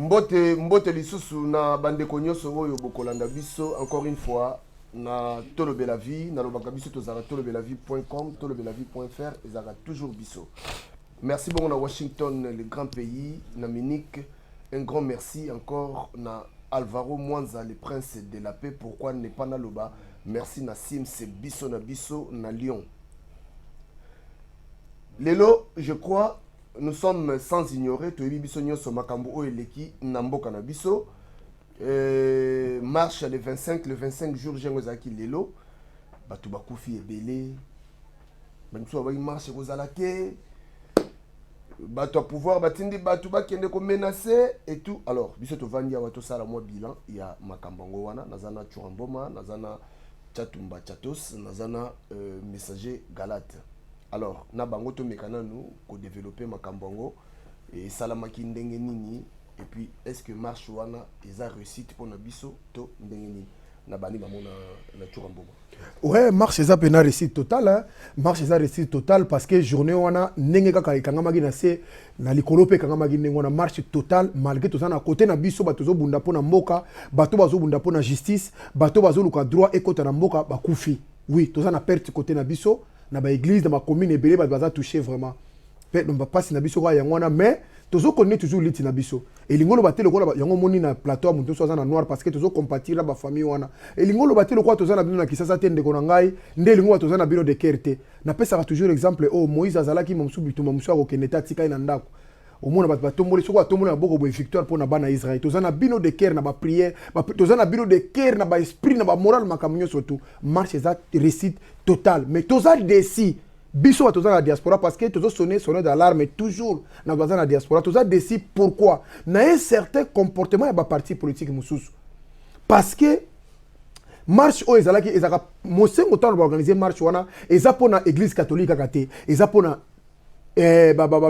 Mbote lisusu na bande konyoso oyo bokolanda biso encore une fois na Tolobe la vie na lobaka biso tozara tolobelavie.com tolobelavie.fr ezaka toujours biso. Merci beaucoup na Washington, le grand pays, na Munich. Un grand merci encore na Alvaro Mwanza, le prince de la paix. Pourquoi ne pas na loba? Merci na Sims biso na Lyon. Lelo, je crois, nous sommes sans ignorer to biso nyoso makambo o eleki na mboka na biso. Marche le 25 jours jengozaki lelo. Batu bakufi ebele. Bantu ba marche kozalake. Bato à pouvoir batindi batu bakende ko menacer et tout. Alors biso to vandi awa to sala moi bilan ya makambango wana nazana Churamboma nazana Chatumba Chatos nazana messager Galate. Alors na bango to mekana nous ko développer makambango et salamaki ndenge nini et puis est-ce que marche wana eza réussite pour na biso to ndenge nini na bani ba mona na Churamboma. Ouais, marche eza pena réussite totale hein. Marche eza réussite totale parce que journée wana ndenge kaka kangamaki na se na likolo pe kangamaki ndenge wana marche totale malgré tout ça na côté na biso bato zo bunda pona mboka bato bazo bunda pona justice bato bazo luka droit et côté na mboka bakufi. Oui, tout ça na perte côté na biso na ba église na ma commune ebele baza touché vraiment. Peut on va passer na biso kwa yangwana mais tozo connaît toujours liti na biso et lingolo batelo ko yango moni na plateau muto so na noir parce que tozo compatir ba famille wana et lingolo batelo ko tozo na bino na kisasa tende ko ngai nde lingolo tozo na bino de kerte na pesa toujours exemple oh Moïse azalaki momsu bituma momsu ko keneta tika ina ndako omona bat batomboli soko atomboli na boko bo victoire pour na bana Israël tozo na bino de cœur na ba prière tozo na bino de cœur na ba esprit na ba moral makamunyo surtout marche ça réussite totale mais tozo déci biso toza la diaspora parce que tozo sonner d'alarme toujours na baza na diaspora toza déci pourquoi na un certain comportement ya ba parti politique mususu parce que marche o ezalaki ezaka mosengo tano ba organiser marche wana eza pona église catholique kate eza pona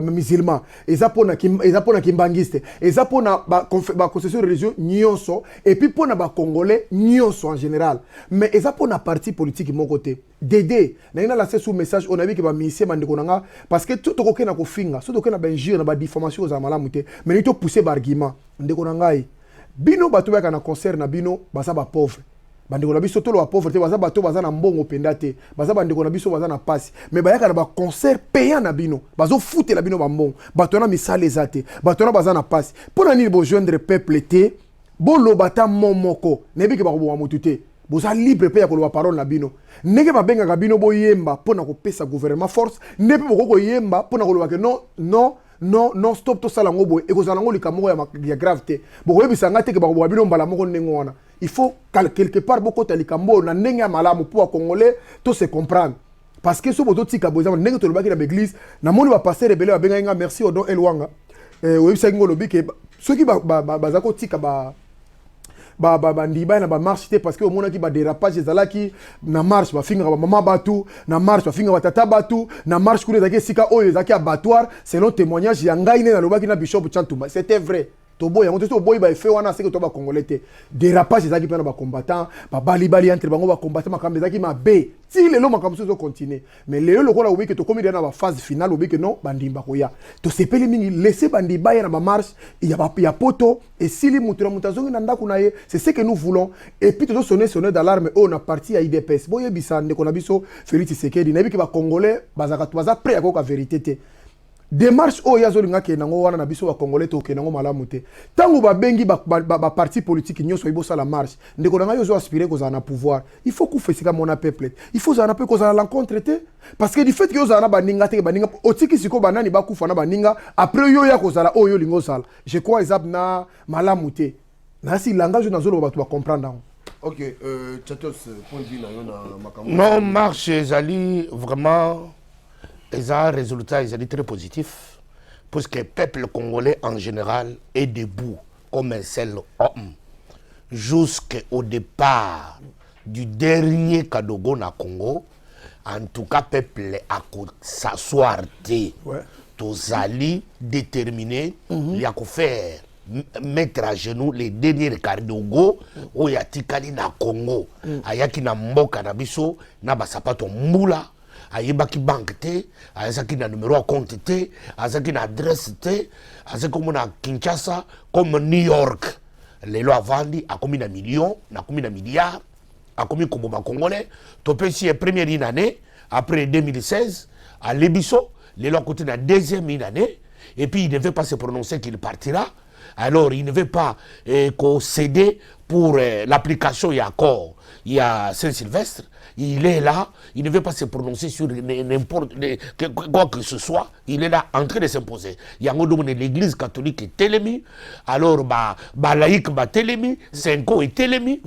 musulman eza pona kimbangiste eza pona ba concession religieux nyonso et puis pona ba congolais nyonso en général mais eza pona parti politique mon côté dédé na ina lancer sous message on a vu que ba ministère bandeko nanga parce que tout ko na ko finga so to na ba injure na ba diffamation za malamu te mais ni to pousser ba argument ndeko nanga bino bato ba kana concert na bino baza ba pauvre bandeko na biso tolo ba pauvreté baza bato baza na mbongo pendate baza bandeko na biso baza na passe mais bayaka na ba concert payant na bino bazo foutre la bino ba mbongo bato na misale ezate bato na baza na passe pona nini bo joindre peuple te bo lobata momoko nebi ke ba ko mutu te boza libre pe ya ko loba parole na bino ndenge ba benga ka bino bo yemba pona ko pesa gouvernement force nebi bo ko yemba pona ko loba ke non stop to sala ngobo e ko zala ngo likamoko ya gravité bo ko yebisa ngate ke ba ko bino mbala moko ndenge wana. Il faut quelque part beaucoup de likambo na ndenge ya malamu pour congolais tout se comprendre parce que so boto tika boza ndenge to lobaki na église na moni ba passer rebelle ba benga nga merci odon elwanga webisa ngolo bike soki ba zako tika ba ndiba na ba marche parce que au mona ki ba dérapage ezalaki na marche ba finga ba mama batu na marche ba finga ba tata batu na marche kule zaki sika oyo zaki abattoir selon témoignage ya ngai na lobaki na bishop Chantumba c'était vrai. Tobo yango to boy ba fait wana c'est que to ba congolais te dérapage ezaki pena ba combattant ba bali entre bango ba combattant makambe ezaki mabe ti lelo makambo so continuer mais lelo lokola obi que to komi na ba phase finale obi que non bandimba ko ya to sepeli mingi laisser bandimba ya na ba marche ya poto et sili mutura mutazongi na ndaku na ye c'est ce que nous voulons et puis to sonner d'alarme on a parti à IDPS boye bisande ko na biso Félix Tshisekedi na bi que ba congolais bazaka to baza prêt à ko vérité te démarche o ya zolinga ke nango wana na biso ba congolais to ke nango malamu te tango ba bengi ba parti politique nyonso ibosa la marche ndeko nanga yo zo aspirer ko za na pouvoir il faut ku fesika mona peuple il faut za na pe ko za l'encontre te parce que du fait que yo za na baninga te baninga otiki siko banani ba kufa na baninga après yo ya ko za la o yo lingo sala je crois ezab na malamu te na si langage na zolo ba tu ba comprendre. OK, Chatos point de vue na yo na makambo non marche ezali vraiment les résultats ils très positifs parce que le peuple congolais en général est debout comme un seul homme jusqu'au départ du dernier Kadogo na Congo. En tout cas, le peuple a s'asseoir tous alliés déterminés, il y a qu'à faire mettre à genoux les derniers Kadogo au yatikali na Congo ayaki na mboka na biso na basapato mbula ayebaki banque te, azaki na numéro à compte te, azaki na adresse te, azaki comme na Kinshasa, comme New York. Lelo avandi a commis na million, na commis na milliard, a commis comme Congolais. Topé si est première année, après 2016, à Lebiso, lelo à côté de la deuxième année, et puis il ne devait pas se prononcer qu'il partira. Alors il ne veut pas céder pour l'application et accord. Il y a Saint-Sylvestre, il est là, il ne veut pas se prononcer sur n'importe quoi que ce soit, il est là en train de s'imposer. Il y a l'église catholique est télémi, alors laïque est télémi, Senko est télémi,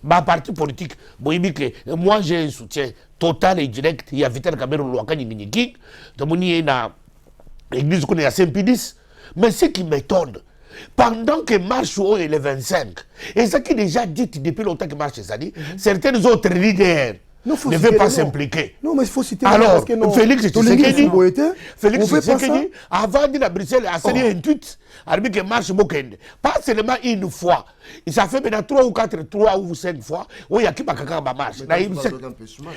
parti politique. Moi j'ai un soutien total et direct, il y a Vital Cameroun Louakani Ninik, il y a l'église qu'on est à Saint-Pédis, mais ce qui m'étonne, pendant que marche au et les 25, et ça qui est déjà dit depuis longtemps que marche ça dit, certains autres leaders ne veulent pas s'impliquer. Non, mais il faut citer. Alors, parce que non, Félix Tshisekedi, Tshisekedi, avant de la Bruxelles, a signé un tweet, a dit que marche Mokende. Pas seulement une fois, ça fait maintenant 3 ou 4, 3 ou 5 fois, où il y a qui marche.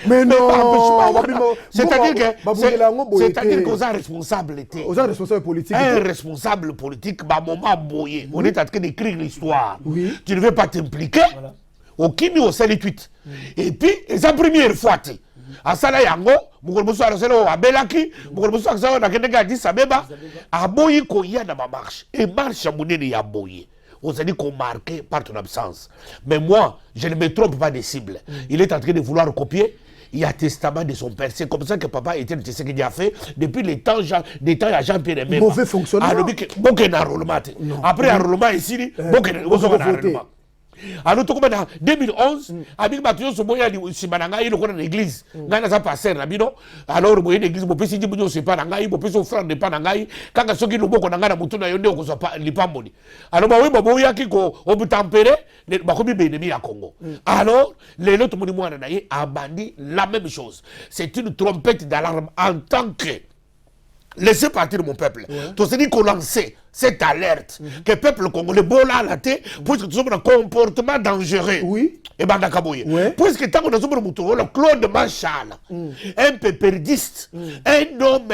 Mais non, c'est-à-dire qu'on a responsabilité. Aux responsables politiques. Un responsable politique, moment boyé. On est en train d'écrire l'histoire. Tu ne veux pas t'impliquer. Au Kimi, au sein des tweets. Et puis, c'est la première fois. À Sala Yango, Moukolmoso a Belaki, Moukolmoso a Addis Abeba, a Boyi Koya dans ma marche. Et marche à Mounene a Boyi. On s'est dit qu'on marquait par ton absence. Mais moi, je ne me trompe pas des cibles. Il est en train de vouloir copier. Il y a testament de son père. C'est comme ça que papa était le ce qu'il a fait depuis les temps à Jean-Pierre Emema. Mauvais fonctionnement. Après, enrôlement ici, enrôlement. Alors, tout comme en 2011, avec Mathieu Soboya, Simananga, il est l'église. Gana ça passé, Rabino. Alors, il y a une église, il peut s'y dire, c'est pas Nangaï, il peut s'offrir de Panangaï. Quand il y a un peu de Moutona, il y a un peu de alors, il y a un peu de tempéré, il y a un peu de Congo. Alors, les autres monuments a bandit la même chose. C'est une trompette d'alarme en tant que laissez partir mon peuple. Donc, c'est dit qu'on lançait cette alerte que le peuple congolais bola la tête puisque nous sommes un comportement dangereux. Oui. Et Bandakaboye. Puisque tant qu'on a le Claude Machal, un péperdiste, un homme,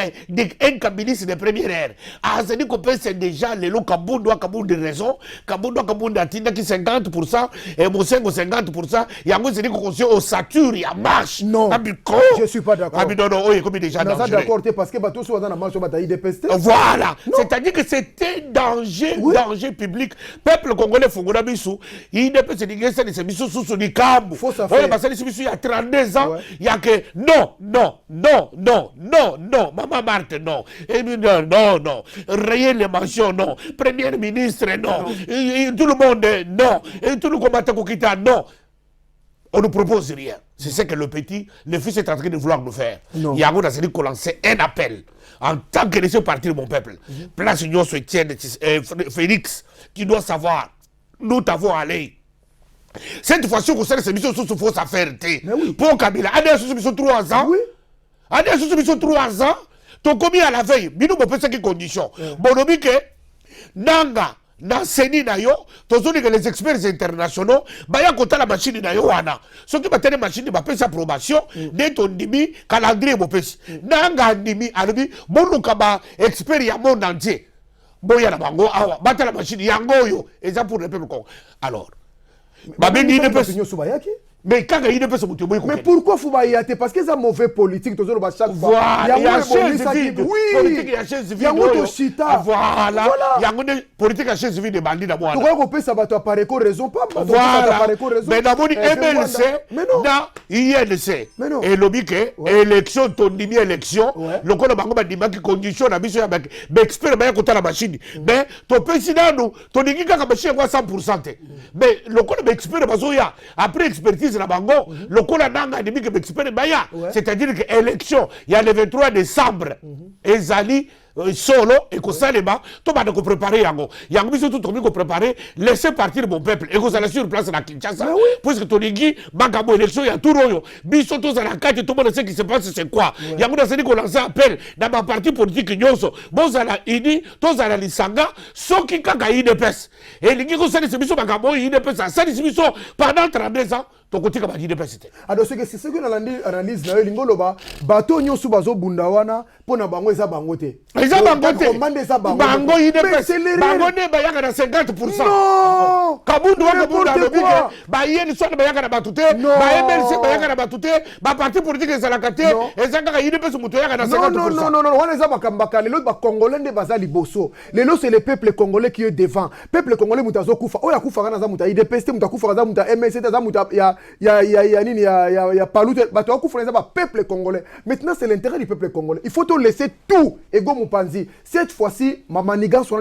un kabyliste de première ère. Ah, c'est dit qu'on peut c'est déjà les lots Kaboundou de raison, Kaboundou d'Atina qui 50%, et Mosengo 50%, et en gros c'est dit qu'on conçoit au Satur, il y a marche. Non, je ne suis pas d'accord. Non, non, oui, comme déjà dangereux. D'accord, parce que bateau soit dans la marche, on va dépister. Voilà. C'est-à-dire que c'était danger, danger public. Peuple congolais Fongola Bissou, il ne peut se dire que c'est Bissou sous du camp. Faut ça faire. Parce que il y a 32 ans, il y a que non, Maman Marthe, non. Et non. Rayer les mentions, non. Premier ministre, non. Et tout le monde, non. Et tout le combattant Kokita, non. On ne propose rien. C'est ce que le fils est en train de vouloir nous faire. Il y a un qu'on lançait un appel. En tant que laissé partir mon peuple, place Union Soutienne Félix, qui doit savoir, nous t'avons allé. Cette fois-ci, on sait que c'est mission sous fausse affaire. Pour Kabila, Adès sous 3 ans. Adès sous 3 ans. Ton commis à la veille, nous ne peut pas quelles conditions. Bon, on dit que Nanga. Dans Seni na yo, que les experts internationaux, baya kota la machine na yo wana. Ce qui battent les machines, ba pesa approbation, dès ton dimi, calendrier bo pesi. Nanga dimi, alubi, bon kaba expert ya monde entier. Boya na bango, awa, batte la machine, yango yo, et ça pour le peuple. Alors, babeni ne peut. Mais quand il ne peut se monter, mais pourquoi faut baïater? Parce que c'est mauvais politique, tout le monde chaque fois. Il y a chaise vide. Politique, il y a chaise vide. Il y a un chita. Voilà. Il y a une politique à chaise vide de bandits d'abord. Tu crois qu'on peut s'abattre à pareil raison? Pas voilà. Mais d'abord, MLC, dans INC. Et l'obike, élection, ton demi élection, le code de Bango Dima qui conditionne la mission avec l'expert contre la machine. Mais ton président, ton équipe a machine 100%. Mais le code de l'expert, après expertise, la bango, le cola nanga demi que m'expérimente baya. C'est-à-dire que l'élection, il y a le 23 décembre, et Zali solo et que ça les bas, tout va nous préparer yango. Yango biso tout nous préparer, laisser partir mon peuple et que ça la sur place na Kinshasa. Puisque ton igi, bagamo élection, il y a tout royo. Biso tous à la carte, tout le monde sait ce qui se passe, c'est quoi. Yango n'a dit qu'on lance appel dans ma partie politique nyonso. Bon ça la ini, tous à la lisanga, so qui kaka IDPS. Et l'igi que ça les biso bagamo IDPS, ça les biso pendant 32 ans. tokotika ba UDPS te. Alors c'est ce que analyse na lingoloba bato nyosu bazo bundawana pona bango eza bangote. Eza bangote. Bango UDPS. Bango ne ba yaka na 50%. Non. Kabundu wa kabundu alobike ba yeni so ba yaka na batute, ba MLC ba yaka na batute, ba parti politique ezalakate, ezanga ka UDPS muto yaka na 50%. Non, wana eza makambaka lelo ba congolais nde baza liboso. Lelo c'est le peuple congolais qui est devant. Peuple congolais mutazo kufa. Oya kufa kana za muta UDPS te muta kufa za muta MLC za muta ya palute bato akufa za ba peuple congolais. Maintenant c'est l'intérêt du peuple congolais. Il faut te laisser tout ego mupanzi. Cette fois-ci mama nigan so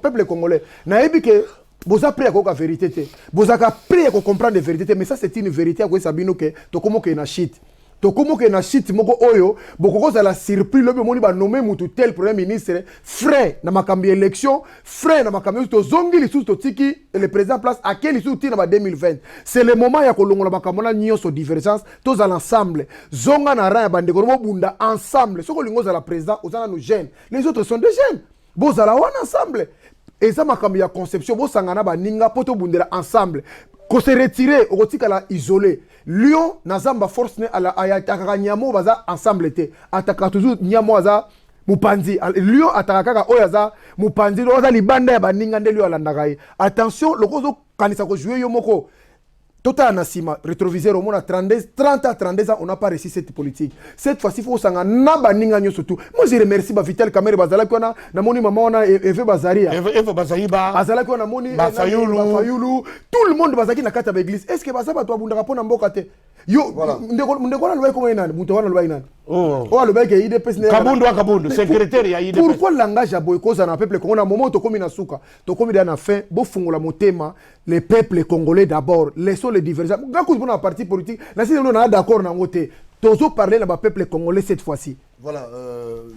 peuple congolais. Na ebike boza prêt à la vérité. Boza prêt à comprendre la vérité. Mais ça, c'est une vérité à quoi sabino que to komo ke na shit. To komo ke na shit moko oyo. Boko za la surpris. Lobe moni ba nommé mutu tel premier ministre. Frère na makambi élection. Frère na makambi to zongi li sous to tiki. Le président place à quel sous ti na ba 2020. C'est le moment ya kolongola makamona nyoso divergence. Tous à l'ensemble. Zonga na ra ya bande ko bunda ensemble. Soko lingo za la président. Ozana nous gêne. Les autres sont des jeunes. Boza la wana ensemble. Et ça m'a comme la conception bo sangana ba ninga poto bundela ensemble ko se retirer au kotika la isolé Lyon nazamba force ne ala ayataka nyamo baza ensemble te ataka toujours nyamo aza mupanzi Lyon ataka ka oyaza mupanzi oza libanda ya baninga nde Lyon alandaka attention lokozo kanisa ko jouer yo moko Total Nassima, rétroviseur au monde à 30 à 32 ans, on n'a pas réussi cette politique. Cette fois-ci, il faut s'en aller surtout. Moi, je remercie Vital Kamere Bazala Kona, Namoni Maman, Eve Bazaria. Eve Bazaiba. Bazala Kona, Moni, Bafayulu. Tout le monde Bazaki n'a qu'à l'église. Est-ce que Bazaba doit vous rapporter un bon côté? Yo, ndekona lwa ko ina mutwana lwa ina oh le bec IDPS ne Kabundu secrétaire ya IDPS pourquoi langage ya boy koza na peuple congolais moment to komi na suka to komi na fin bo fungola motema les peuples congolais d'abord laissons les divergences ngaku bona parti politique na si on a d'accord na ngote tozo parler na ba peuple congolais cette fois-ci. Voilà,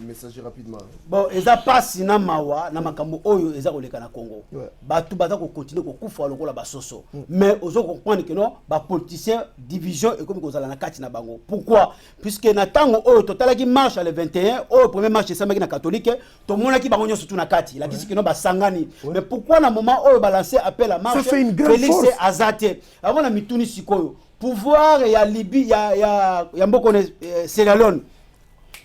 message rapidement. Bon, eza pasi na mawa na makambo oyo eza koleka na Congo. Batu baza ko continuer ko kufa lokola basoso. Mais ozo comprendre que non, ba politicien division et comme kozala na kati na bango. Pourquoi? Puisque na tango oyo totala ki marche le 21, oyo premier marche samaki na catholique, to mona ki bango surtout na kati. La kisi que non ba sangani. Mais pourquoi na moment oyo ba lancer appel à marche Félix Azate. Avant la mituni sikoyo. Pouvoir ya Libye ya mbokone Sierra Leone.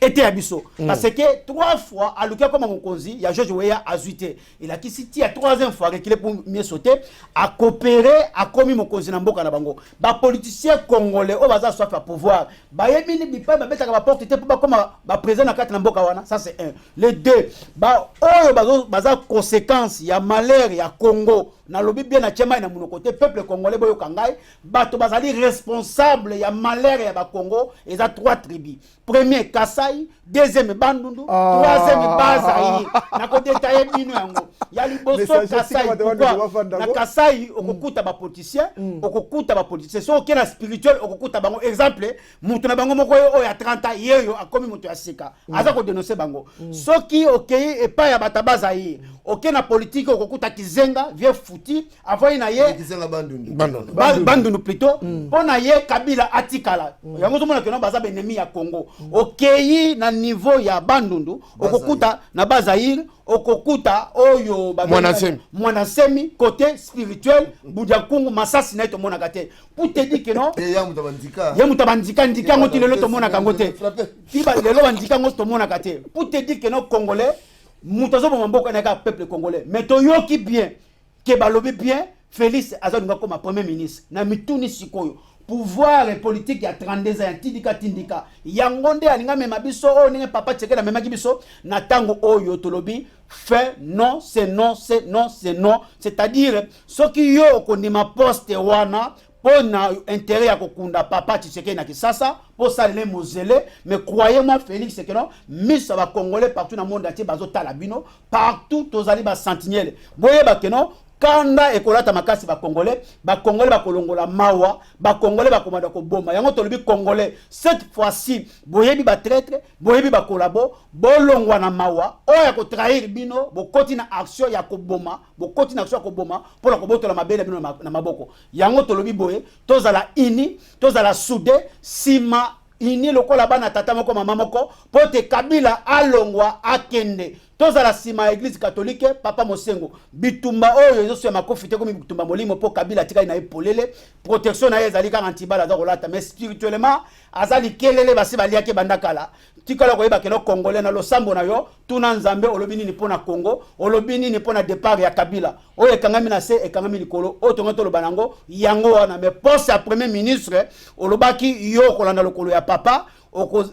Était abisso parce que 3 fois à l'occasion comme on konzi il y a George Weah azuité il a quitté la 3e fois qu'il est pour mieux sauter à coopérer à commis mon konzi na mboka na bango ba politicien congolais au baza soit à pouvoir ba yemini bipa ba beta ka porte était pour ba comme ba président na 4 na mboka wana ça c'est un les deux ba oyo baza conséquence il y a malheur il y a Congo na lobi bien na tchema na mon côté peuple congolais boyo kangai bato bazali responsable il y a malheur il y a ba Congo et ça 3 tribus premier Kasai deuxième Bandundu troisième Bazaï na ko détailler bino yango ya liboso Kasai na Kasai okokuta ba politicien okokuta ba politicien so ke na spirituel okokuta bango exemple mutu na bango moko oyo ya 30 ans yeyo akomi mutu ya sika aza ko dénoncer bango soki okei et pas ya batabazaï ok na politique okokuta kizenga vieux fouti avant ina ye kizenga Bandundu plutôt pona ye Kabila atikala yango to mona ke no baza ennemi ya Congo okei na niveau ya Bandundu okokuta na Bazaïr okokuta oyo mwanasemi côté spirituel Budiakungu Masasi na to mona kate pour te dire que non ya mutabandika ndika ngoti lelo to mona kangote tiba lelo bandika ngoti to mona kate pour te dire que non congolais mutazo mboka na ka peuple congolais mais to yoki bien ke balobi bien Félix Azonga comme premier ministre na mituni sikoyo pouvoir et politique ya 32 ans tindika yangonde alinga mema biso o ninge papa tcheke na mema biso na tango oyo tolobi fait non c'est non c'est non c'est non c'est-à-dire ce qui yo okondima poste wana pona intérêt ya kokunda papa tcheke na kisasa pour ça les mozele mais croyez-moi Félix c'est que non misa ba congolais partout dans le monde entier bazo talabino partout tozali ba sentinelle boye ba que non kanda ekolata makasi ba congolais ba kolongola mawa ba congolais ba komanda ko boma yango tolobi congolais cette fois-ci boyebi ba traître boyebi ba kolabo bolongwa na mawa oya ko trahir bino bo koti na action ya ko boma bo koti na action ya ko boma pour la ko botola mabele bino na maboko yango tolobi boye tozala ini tozala soudé sima ini lokola bana tata moko mama moko pote Kabila alongwa akende tous à la sima église catholique papa Mosengo bitumba oyo ezo ma kofite comme bitumba molimo po Kabila tika na epolele protection na ezali ka antibala za kolata mais spirituellement azali kelele basi baliaki bandakala tikala koyeba keno congolais na losambo na yo tuna nzambe olobini ni pona Congo olobini ni pona départ ya Kabila oyo ekangami na se ekangami likolo oyo tongoto lobanango yango wana mais poste ya premier ministre olobaki yo kolanda lokolo ya papa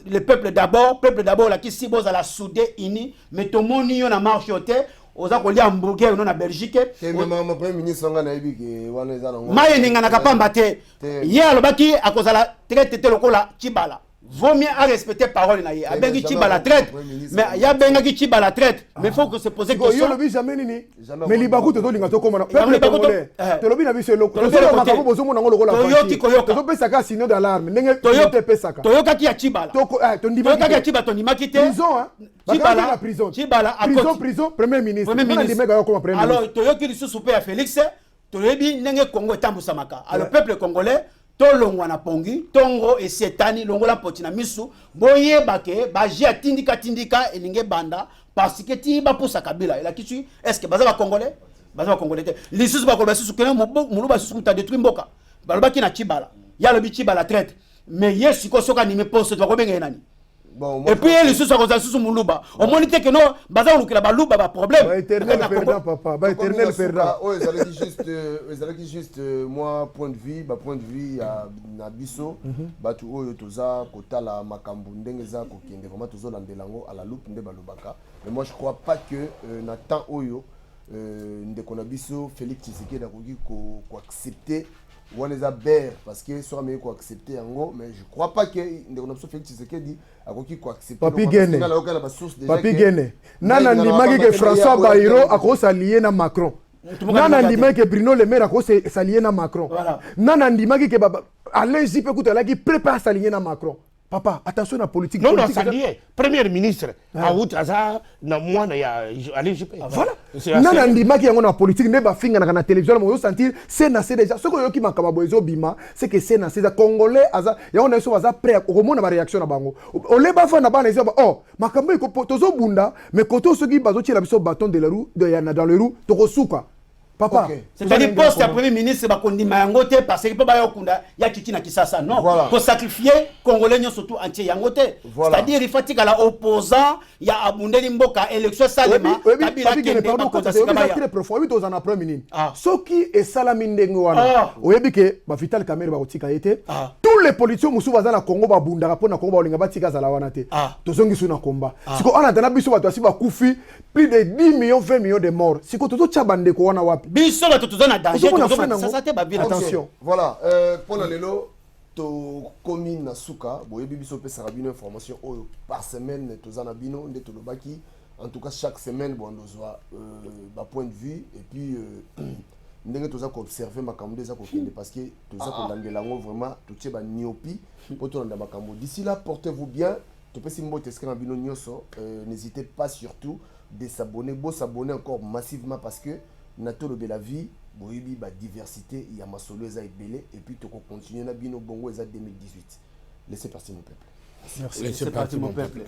le peuple d'abord la qui si boza la soudé ini mais tout monde yo na marche yote oza kolia hamburger no na Belgique et même mon premier ministre nga na yebi ke wana eza nango maye ninga na kapamba te ye alobaki akozala traite te lokola Chibala vaut mieux à respecter parole na ye abengi Chibala traite mais ya benga ki Chibala traite mais faut que se poser question yo lobi jamais nini mais libaku to linga to komana peuple congolais to lobi na biso eloko to lobi makabo bozo mona ngolo kola toyoki koyoka to pesa ka signal d'alarme ndenge to pesa ka toyoka ki ya Chibala to ndima toyoka ki ya Chibala to ndima ki te prison Chibala la prison Chibala prison premier ministre alors toyoki lisusu pe ya Félix toyebi ndenge Congo etambusamaka alors peuple congolais tolongwa na pongi tongo et setani longola potina misu boye bake baji atindika tindika elinge banda parce que ti ba pousa Kabila et la kitu est-ce que baza ba congolais te lisusu ba kolba susu kena muluba susu muta détruit mboka balobaki na Chibala ya lobi Chibala traite mais yesu ko soka ni me poste to ko benga nani bon, et puis les sous sont sous muluba on monite que non baza on la baluba ba problème ba éternel perdant papa ba éternel perdant oh ils allaient juste moi point de vue ya na biso batu oyo toza kotala makambo ndenge za ko kende vraiment tozo landelango à la loupe nde balubaka mais moi je crois pas que na temps oyo ndeko na biso Félix Tshisekedi akoki ko accepter on les a ber parce que soit meilleur qu'on accepter en gros mais je crois pas que ndeko na biso Félix Tshisekedi akoki ko accepter papi gene nana ndimaki ke François Bayrou akosalier na Macron nana ndimaki ke Bruno Le Maire akosalier na Macron nana ndimaki ke Alain Juppé kutalaki prépare s'aligner na Macron. Papa, attention à la politique. Non, non, ça lié. Premier ministre, à route, à na moi, allez, je voilà. Non, non, dis-moi qu'il y a une politique, ne pas finir dans la télévision, mais on sentir, c'est nassé déjà. Ce que qui m'a kababoizo bima, c'est que c'est nassé. Les Congolais, il y a une chose à prêt, au moins, on a réaction à bango. On les baffa n'a pas les hommes. Oh, ma kambo, tozo bunda, mais quand on se dit, bazochi la biso bâton de la roue, dans le roue, torosuka. Papa, c'est-à-dire poste ya premier ministre bakondi mayangote parce que pas yakunda ya kiki na kisasa non pour sacrifier congolais surtout entier yangote c'est-à-dire il faut que la opposant ya abundeli mboka élection salema Kabila kende très profond oui tozana premier ministre soki et salami ndenge wana oyebi ke ba vital camera ba kotika été tous les politiciens musu baza na Congo babundaka pona Congo balinga batika zala wana te tozongi suna komba siko ana tana biso bato asiba kufi plus de 10 millions 20 millions de morts siko tozo chabande ko wana wapi biso bato tozana danger ça te ba bien attention voilà pour la lelo to commune na suka boyebi biso pesa rabino information oyo par semaine tozana bino nde to lobaki en tout cas chaque semaine bon dozwa ba point de vue et puis ndenge toza ko observer makambo des ko kende parce que toza ko langela ngo vraiment to tie ba niopi pour to landa makambo d'ici là portez-vous bien to pesi mbo teskana bino nyoso n'hésitez pas surtout de s'abonner s'abonner encore massivement parce que Natolo de la vie, boyebi ba diversité, il y a ma solo eza ebele et puis to continuer na bino bongo eza 2018. Laissez partir mon peuple. Merci. Laissez partir mon peuple.